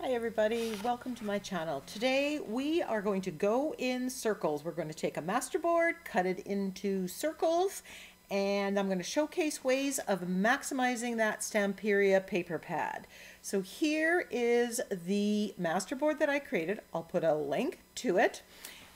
Hi everybody, welcome to my channel. Today we are going to go in circles. We're going to take a masterboard, cut it into circles, and I'm going to showcase ways of maximizing that Stamperia paper pad. So here is the masterboard that I created. I'll put a link to it.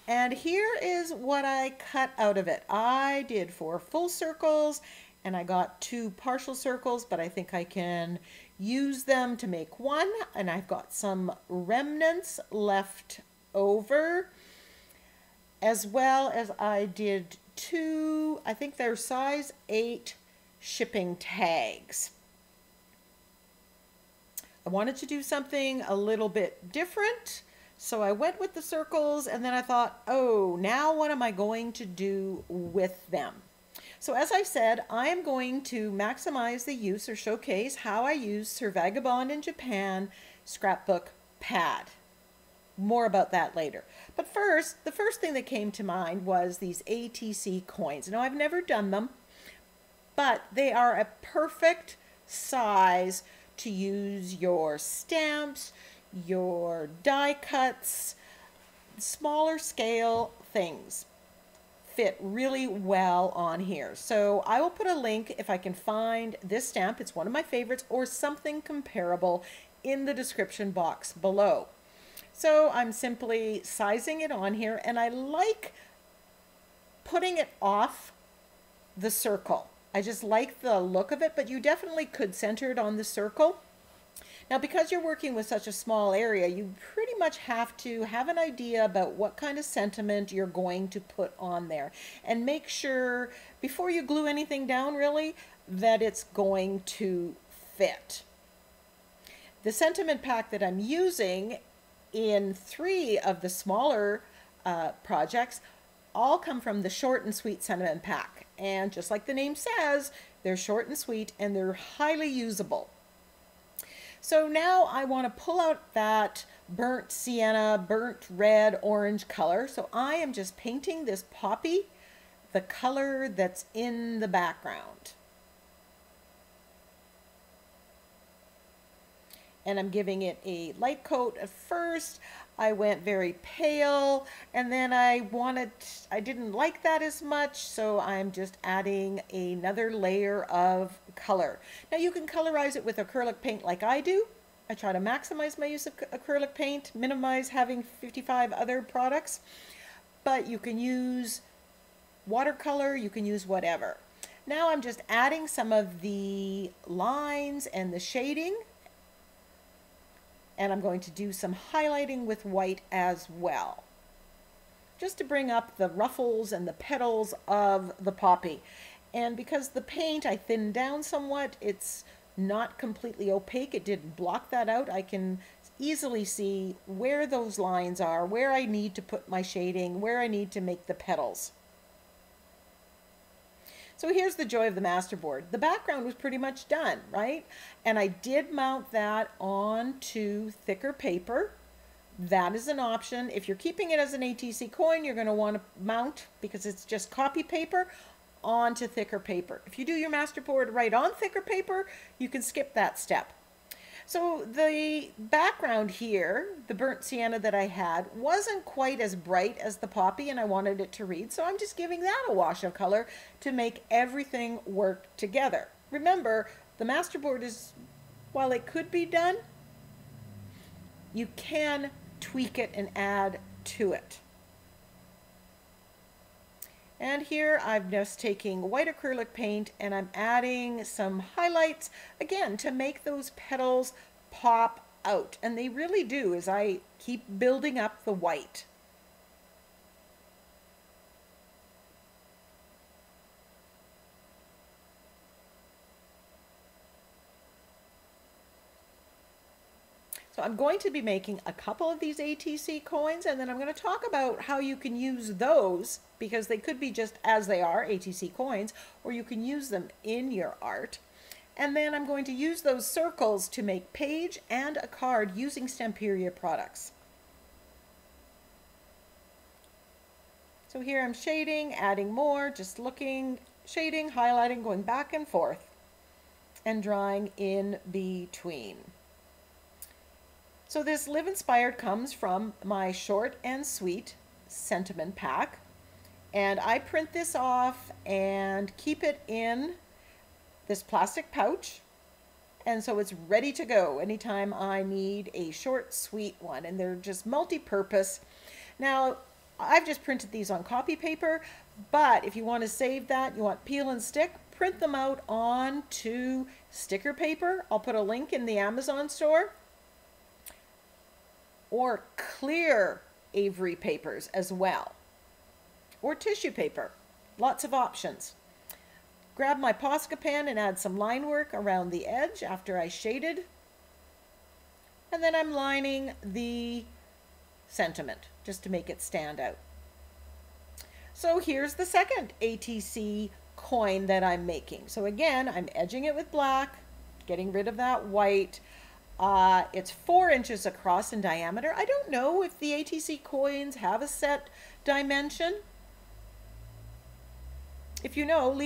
And here is what I cut out of it. I did 4 full circles and I got 2 partial circles, but I think I can use them to make 1. And I've got some remnants left over, as well as I did 2, I think they're size 8 shipping tags. I wanted to do something a little bit different, so I went with the circles, and then I thought, oh, now what am I going to do with them? So as I said, I am going to maximize the use or showcase how I use Sir Vagabond in Japan scrapbook pad. More about that later. But first, the first thing that came to mind was these ATC coins. Now, I've never done them, but they are a perfect size to use your stamps, your die cuts, smaller scale things. Fit really well on here. So I will put a link if I can find this stamp. It's one of my favorites, or something comparable, in the description box below. So I'm simply sizing it on here, and I like putting it off the circle. I just like the look of it, but you definitely could center it on the circle. Now, because you're working with such a small area, you pretty much have to have an idea about what kind of sentiment you're going to put on there. And make sure, before you glue anything down really, that it's going to fit. The sentiment pack that I'm using in 3 of the smaller projects all come from the short and sweet sentiment pack. And just like the name says, they're short and sweet, and they're highly usable. So now I want to pull out that burnt sienna, burnt red, orange color. So I am just painting this poppy, the color that's in the background. And I'm giving it a light coat at first. I went very pale, and then I didn't like that as much, so I'm just adding another layer of color. Now you can colorize it with acrylic paint like I do. I try to maximize my use of acrylic paint, minimize having 55 other products, but you can use watercolor, you can use whatever. Now I'm just adding some of the lines and the shading, and I'm going to do some highlighting with white as well, just to bring up the ruffles and the petals of the poppy. And because the paint I thinned down somewhat, it's not completely opaque, it didn't block that out. I can easily see where those lines are, where I need to put my shading, where I need to make the petals. So here's the joy of the masterboard. The background was pretty much done, right? And I did mount that onto thicker paper. That is an option. If you're keeping it as an ATC coin, you're going to want to mount, because it's just copy paper, onto thicker paper. If you do your masterboard right on thicker paper, you can skip that step. So the background here, the burnt sienna that I had, wasn't quite as bright as the poppy, and I wanted it to read, so I'm just giving that a wash of color to make everything work together. Remember, the masterboard is, while it could be done, you can tweak it and add to it. And here I'm just taking white acrylic paint and I'm adding some highlights, again, to make those petals pop out. And they really do, as I keep building up the white. So I'm going to be making a couple of these ATC coins, and then I'm going to talk about how you can use those, because they could be just as they are, ATC coins, or you can use them in your art. And then I'm going to use those circles to make page and a card using Stamperia products. So here I'm shading, adding more, just looking, shading, highlighting, going back and forth, and drawing in between. So this Live Inspired comes from my short and sweet sentiment pack. And I print this off and keep it in this plastic pouch. And so it's ready to go anytime I need a short, sweet one. And they're just multi-purpose. Now, I've just printed these on copy paper, but if you want to save that, you want peel and stick, print them out onto sticker paper. I'll put a link in the Amazon store. Or clear Avery papers as well. Or tissue paper. Lots of options. Grab my Posca pen and add some line work around the edge after I shaded. And then I'm lining the sentiment just to make it stand out. So here's the second ATC coin that I'm making. So again, I'm edging it with black, getting rid of that white. It's 4 inches across in diameter. I don't know if the ATC coins have a set dimension. If you know,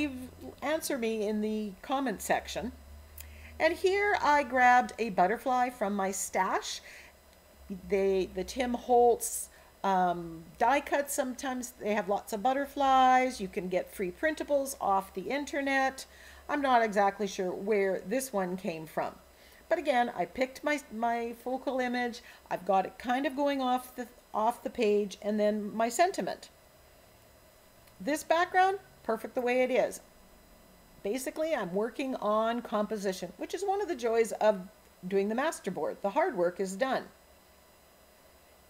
answer me in the comment section. And here I grabbed a butterfly from my stash. The Tim Holtz die cuts, sometimes they have lots of butterflies. You can get free printables off the internet. I'm not exactly sure where this one came from. But again, I picked my focal image. I've got it kind of going off the page, and then my sentiment. This background, perfect the way it is. Basically, I'm working on composition, which is one of the joys of doing the masterboard. The hard work is done.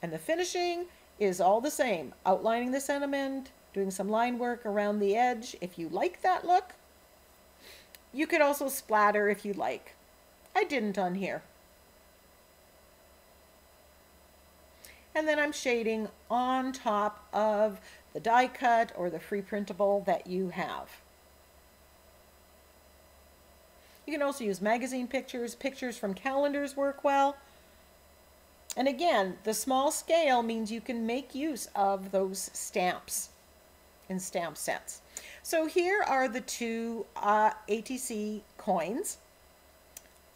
And the finishing is all the same. Outlining the sentiment, doing some line work around the edge. If you like that look, you could also splatter if you like. I didn't on here. And then I'm shading on top of the die cut or the free printable that you have. You can also use magazine pictures. Pictures from calendars work well. And again, the small scale means you can make use of those stamps in stamp sets. So here are the 2 ATC coins.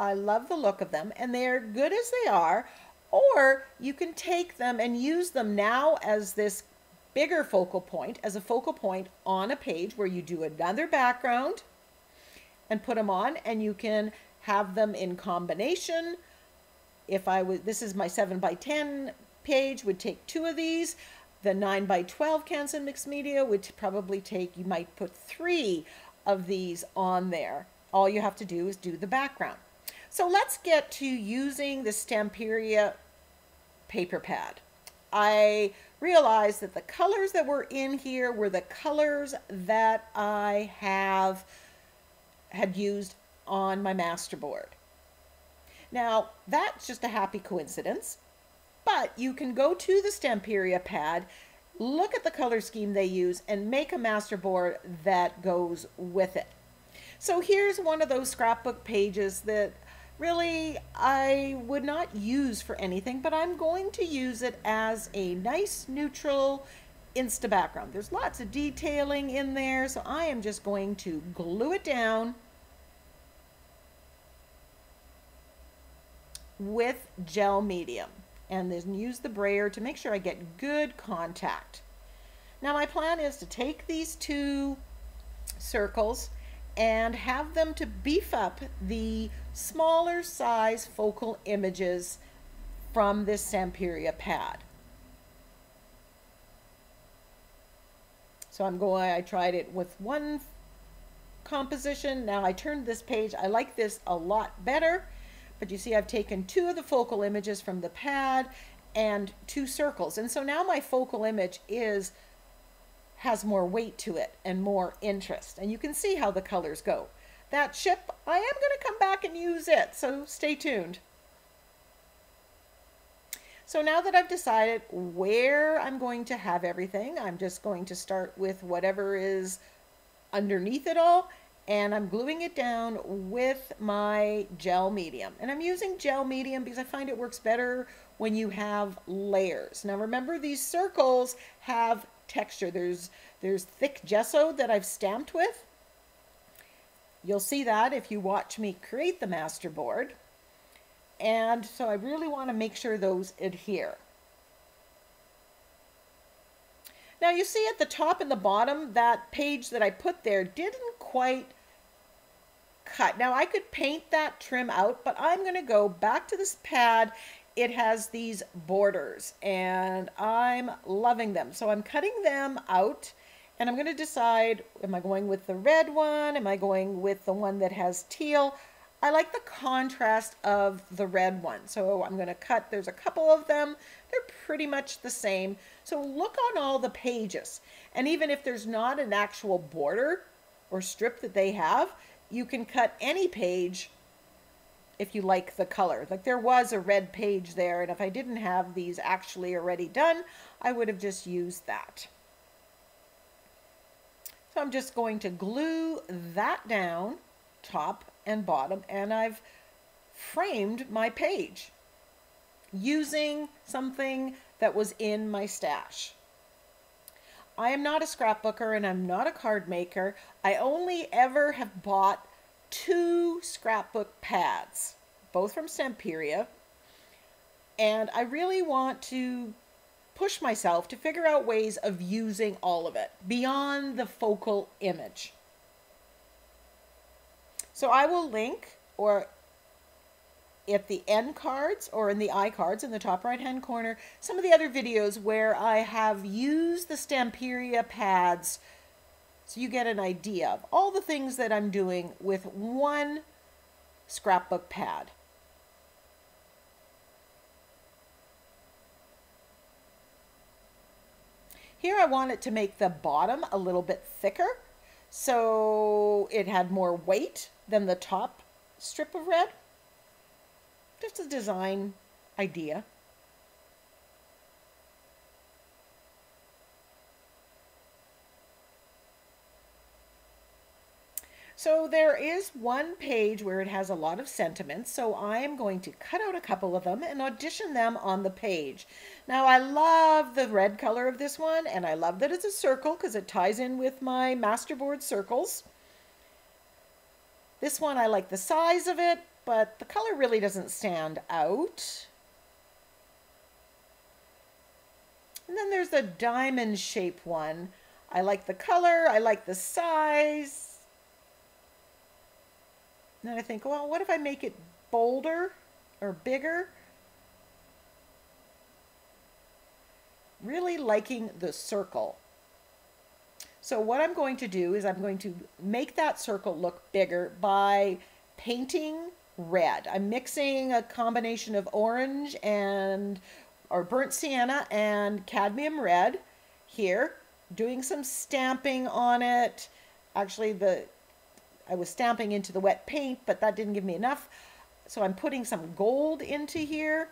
I love the look of them, and they're good as they are. Or you can take them and use them now as this bigger focal point, as a focal point on a page where you do another background and put them on, and you can have them in combination. If this is my 7x10 page, would take 2 of these. The 9x12 Canson Mixed Media would probably take, you might put 3 of these on there. All you have to do is do the background. So let's get to using the Stamperia paper pad. I realized that the colors that were in here were the colors that I had used on my masterboard. Now, that's just a happy coincidence, but you can go to the Stamperia pad, look at the color scheme they use, and make a masterboard that goes with it. So here's one of those scrapbook pages that really I would not use for anything, but I'm going to use it as a nice neutral Insta background. There's lots of detailing in there, so I am just going to glue it down with gel medium and then use the brayer to make sure I get good contact. Now my plan is to take these 2 circles and have them to beef up the smaller size focal images from this Stamperia pad. So I tried it with one composition. Now I turned this page. I like this a lot better, but you see I've taken 2 of the focal images from the pad and 2 circles. And so now my focal image has more weight to it and more interest. And you can see how the colors go. That ship, I am going to come back and use it, so stay tuned. So now that I've decided where I'm going to have everything, I'm just going to start with whatever is underneath it all, and I'm gluing it down with my gel medium. And I'm using gel medium because I find it works better when you have layers. Now remember, these circles have texture. There's thick gesso that I've stamped with. You'll see that if you watch me create the masterboard. And so I really want to make sure those adhere. Now you see at the top and the bottom, that page that I put there didn't quite cut. Now I could paint that trim out, but I'm going to go back to this pad. It has these borders and I'm loving them. So I'm cutting them out and I'm going to decide, am I going with the red one? Am I going with the one that has teal? I like the contrast of the red one. So I'm going to cut, there's a couple of them. They're pretty much the same. So look on all the pages. And even if there's not an actual border or strip that they have, you can cut any page if you like the color. Like there was a red page there, and if I didn't have these actually already done, I would have just used that. So I'm just going to glue that down, top and bottom, and I've framed my page using something that was in my stash. I am not a scrapbooker and I'm not a card maker. I only ever have bought 2 scrapbook pads, both from Stamperia, and I really want to push myself to figure out ways of using all of it beyond the focal image. So I will link, or at the end cards or in the I cards in the top right hand corner, some of the other videos where I have used the Stamperia pads, so you get an idea of all the things that I'm doing with one scrapbook pad. Here I want it to make the bottom a little bit thicker, so it had more weight than the top strip of red. Just a design idea. So there is one page where it has a lot of sentiments, so I am going to cut out a couple of them and audition them on the page. Now I love the red color of this one, and I love that it's a circle because it ties in with my Masterboard circles. This one I like the size of it, but the color really doesn't stand out. And then there's the diamond shape one. I like the color, I like the size. And then I think, well, what if I make it bolder or bigger? Really liking the circle. So what I'm going to do is I'm going to make that circle look bigger by painting red. I'm mixing a combination of orange or burnt sienna and cadmium red here, doing some stamping on it. Actually, I was stamping into the wet paint, but that didn't give me enough. So I'm putting some gold into here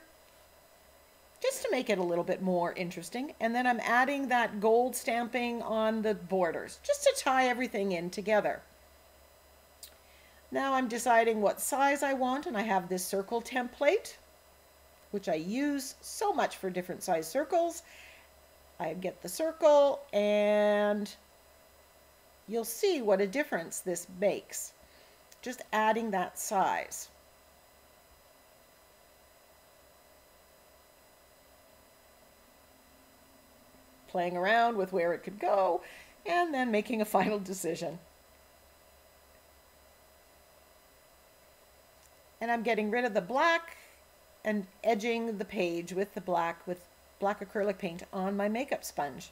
just to make it a little bit more interesting. And then I'm adding that gold stamping on the borders just to tie everything in together. Now I'm deciding what size I want, and I have this circle template, which I use so much for different size circles. I get the circle, and you'll see what a difference this makes, just adding that size. Playing around with where it could go, and then making a final decision. And I'm getting rid of the black and edging the page with the black, with black acrylic paint on my makeup sponge.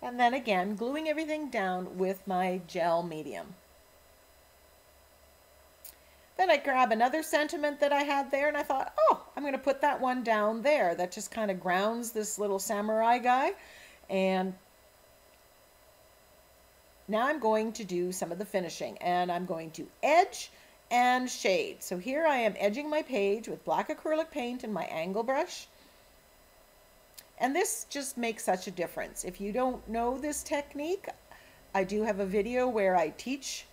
And then again, gluing everything down with my gel medium. Then I grab another sentiment that I had there, and I thought, oh, I'm going to put that one down there. That just kind of grounds this little samurai guy. And now I'm going to do some of the finishing, and I'm going to edge and shade. So here I am edging my page with black acrylic paint and my angle brush. And this just makes such a difference. If you don't know this technique, I do have a video where I teach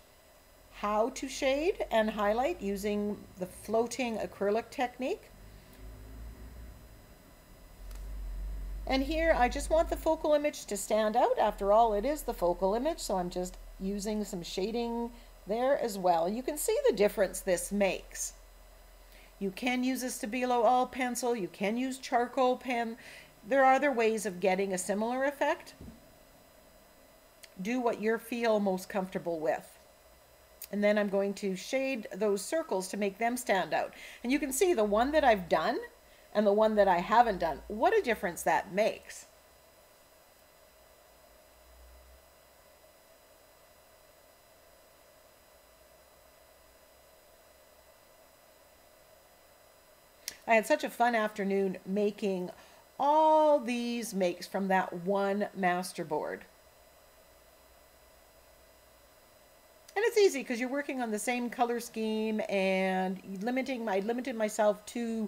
how to shade and highlight using the floating acrylic technique. And here I just want the focal image to stand out. After all, it is the focal image, so I'm just using some shading there as well. You can see the difference this makes. You can use a Stabilo all pencil, you can use charcoal pen. There are other ways of getting a similar effect. Do what you feel most comfortable with. And then I'm going to shade those circles to make them stand out. And you can see the one that I've done and the one that I haven't done. What a difference that makes. I had such a fun afternoon making all these makes from that one Masterboard. And it's easy because you're working on the same color scheme, and I limited myself to,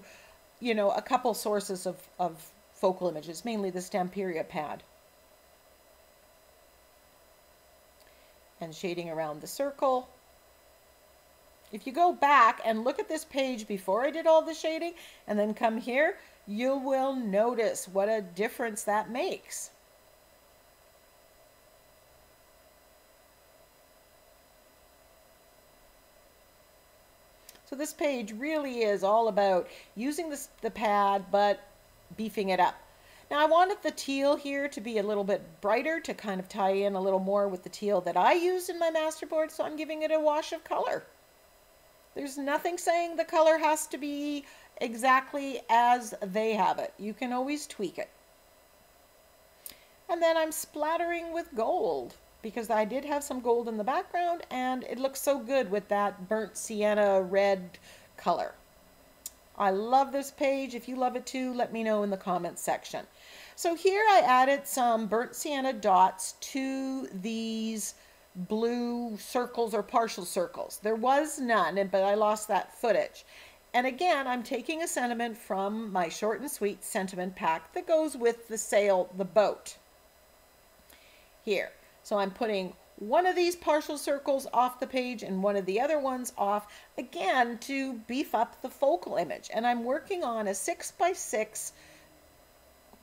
you know, a couple sources of focal images, mainly the Stamperia pad. And shading around the circle. If you go back and look at this page before I did all the shading and then come here, you will notice what a difference that makes. So this page really is all about using the pad, but beefing it up. Now I wanted the teal here to be a little bit brighter to kind of tie in a little more with the teal that I used in my Masterboard, so I'm giving it a wash of color. There's nothing saying the color has to be exactly as they have it. You can always tweak it. And then I'm splattering with gold, because I did have some gold in the background and it looks so good with that burnt sienna red color. I love this page. If you love it too, let me know in the comments section. So here I added some burnt sienna dots to these blue circles or partial circles. There was none, but I lost that footage. And again, I'm taking a sentiment from my short and sweet sentiment pack that goes with the sail, the boat. Here. So I'm putting one of these partial circles off the page and one of the other ones off, again, to beef up the focal image. And I'm working on a 6x6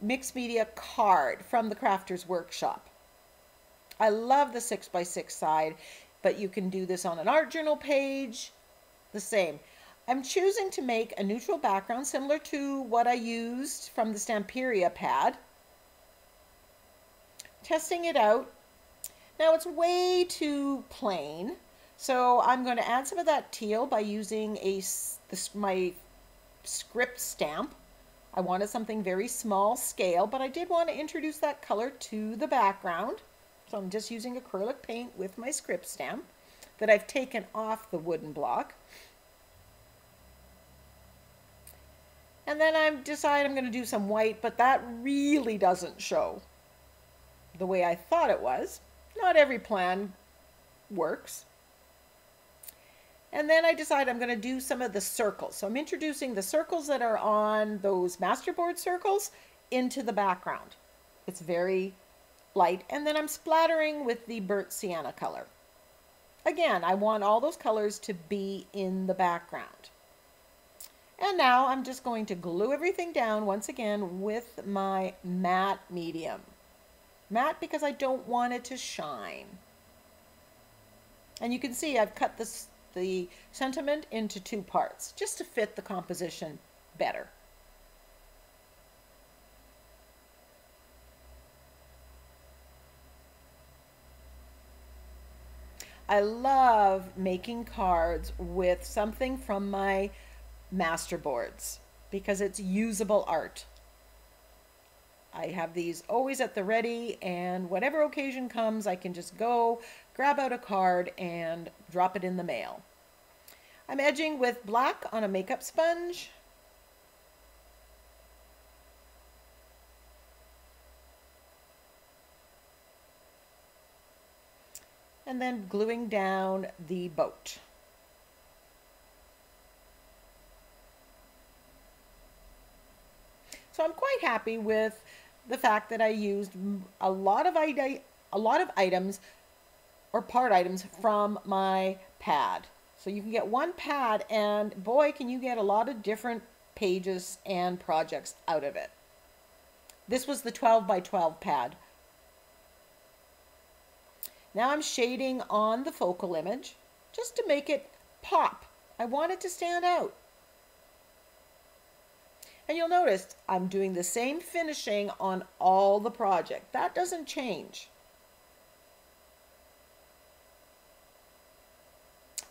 mixed media card from the Crafter's Workshop. I love the 6x6 side, but you can do this on an art journal page, the same. I'm choosing to make a neutral background similar to what I used from the Stamperia pad. Testing it out. Now it's way too plain, so I'm going to add some of that teal by using my script stamp. I wanted something very small scale, but I did want to introduce that color to the background. So I'm just using acrylic paint with my script stamp that I've taken off the wooden block. And then I decide I'm going to do some white, but that really doesn't show the way I thought it was. Not every plan works. And then I decide I'm going to do some of the circles. So I'm introducing the circles that are on those Masterboard circles into the background. It's very light. And then I'm splattering with the burnt sienna color. Again, I want all those colors to be in the background. And now I'm just going to glue everything down once again with my matte medium. Matte because I don't want it to shine. And you can see I've cut the sentiment into two parts just to fit the composition better. I love making cards with something from my Masterboards because it's usable art. I have these always at the ready, and whatever occasion comes, I can just go grab out a card and drop it in the mail. I'm edging with black on a makeup sponge. And then gluing down the boat. So I'm quite happy with the fact that I used a lot of items or part items from my pad. So you can get one pad and boy, can you get a lot of different pages and projects out of it. This was the 12 by 12 pad. Now I'm shading on the focal image just to make it pop. I want it to stand out. And you'll notice I'm doing the same finishing on all the project. That doesn't change.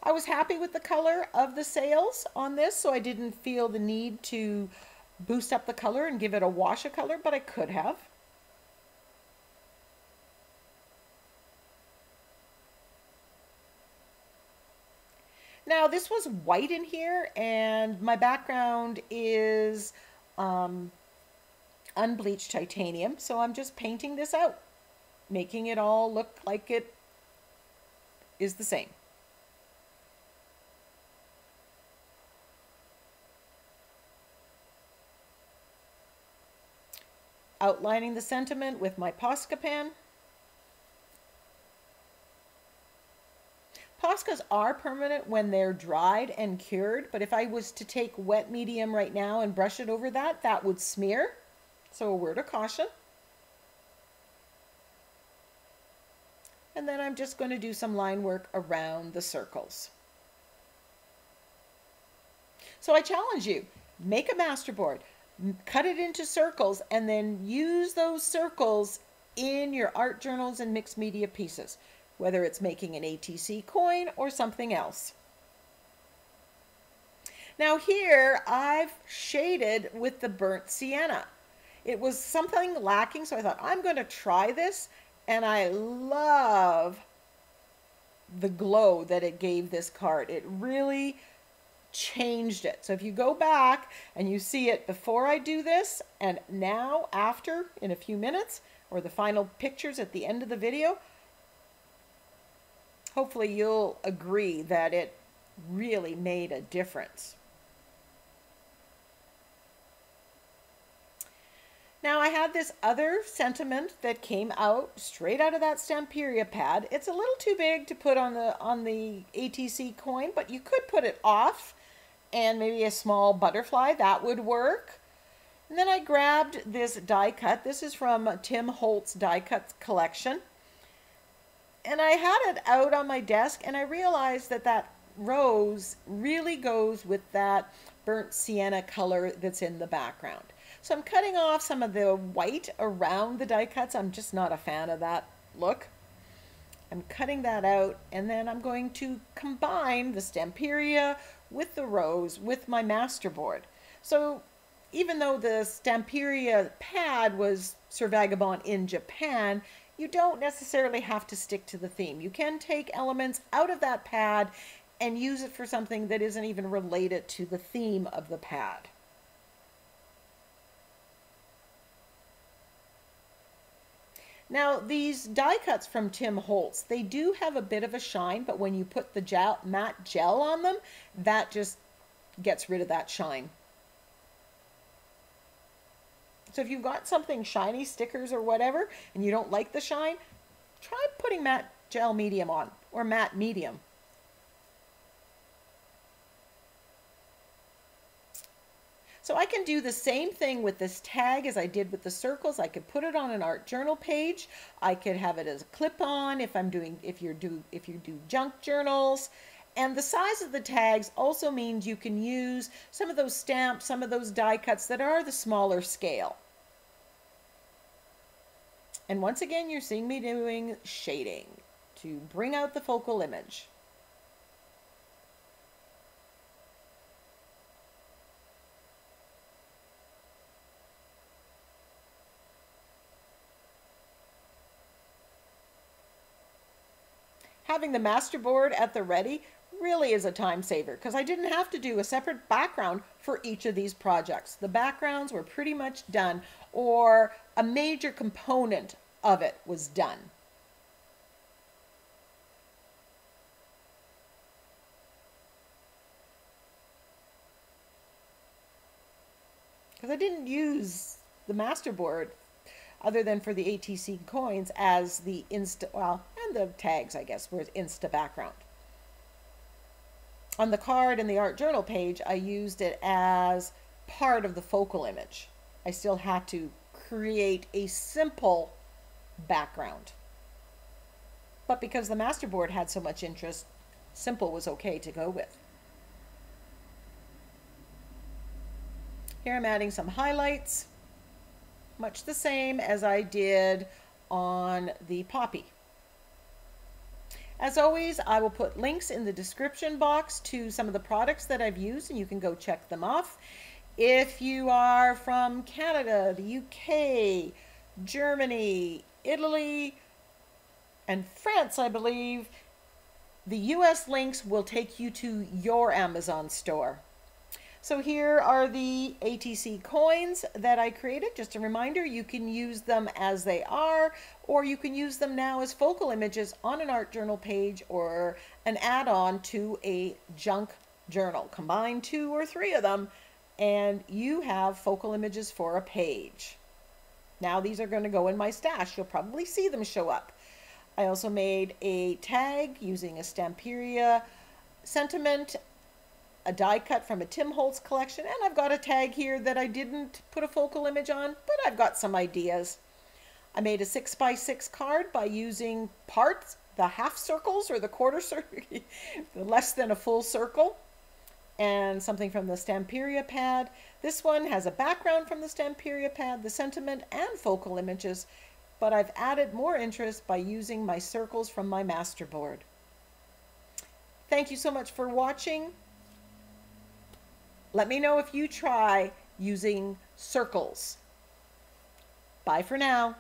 I was happy with the color of the sails on this, so I didn't feel the need to boost up the color and give it a wash of color, but I could have. Now this was white in here, and my background is unbleached titanium, so I'm just painting this out, making it all look like it is the same. Outlining the sentiment with my Posca pen. Poscas are permanent when they're dried and cured, but if I was to take wet medium right now and brush it over that, that would smear. So a word of caution. And then I'm just going to do some line work around the circles. So I challenge you, make a masterboard, cut it into circles, and then use those circles in your art journals and mixed media pieces, whether it's making an ATC coin or something else. Now here I've shaded with the burnt sienna. It was something lacking, so I thought I'm going to try this, and I love the glow that it gave this card. It really changed it. So if you go back and you see it before I do this and now after in a few minutes, or the final pictures at the end of the video, hopefully you'll agree that it really made a difference. Now I had this other sentiment that came out straight out of that Stamperia pad. It's a little too big to put on the ATC coin, but you could put it off and maybe a small butterfly, that would work. And then I grabbed this die cut. This is from Tim Holt's die cut collection. And I had it out on my desk, and I realized that that rose really goes with that burnt sienna color that's in the background. So I'm cutting off some of the white around the die cuts. I'm just not a fan of that look. I'm cutting that out, and then I'm going to combine the Stamperia with the rose with my Masterboard. So even though the Stamperia pad was Sir Vagabond in Japan, you don't necessarily have to stick to the theme. You can take elements out of that pad and use it for something that isn't even related to the theme of the pad. Now these die cuts from Tim Holtz, they do have a bit of a shine, but when you put the matte gel on them, that just gets rid of that shine. So if you've got something shiny, stickers or whatever, and you don't like the shine, try putting matte gel medium on, or matte medium. So I can do the same thing with this tag as I did with the circles. I could put it on an art journal page. I could have it as a clip-on if you do junk journals. And the size of the tags also means you can use some of those stamps, some of those die cuts that are the smaller scale. And once again, you're seeing me doing shading to bring out the focal image. Having the Masterboard at the ready really is a time saver, because I didn't have to do a separate background for each of these projects. The backgrounds were pretty much done, or a major component of it was done. Because I didn't use the Masterboard other than for the ATC coins as the and the tags, I guess, were Insta background. On the card and the art journal page, I used it as part of the focal image. I still had to create a simple background. But because the Masterboard had so much interest, simple was okay to go with. Here I'm adding some highlights, much the same as I did on the poppy. As always, I will put links in the description box to some of the products that I've used, and you can go check them off. If you are from Canada, the UK, Germany, Italy, and France, I believe, the US links will take you to your Amazon store. So here are the ATC coins that I created. Just a reminder, you can use them as they are, or you can use them now as focal images on an art journal page or an add-on to a junk journal. Combine 2 or 3 of them and you have focal images for a page. Now these are going to go in my stash. You'll probably see them show up. I also made a tag using a Stamperia sentiment, a die cut from a Tim Holtz collection, and I've got a tag here that I didn't put a focal image on, but I've got some ideas. I made a 6x6 card by using parts, the half circles or the quarter circle, the less than a full circle, and something from the Stamperia pad. This one has a background from the Stamperia pad, the sentiment, and focal images, but I've added more interest by using my circles from my Masterboard. Thank you so much for watching. Let me know if you try using circles. Bye for now.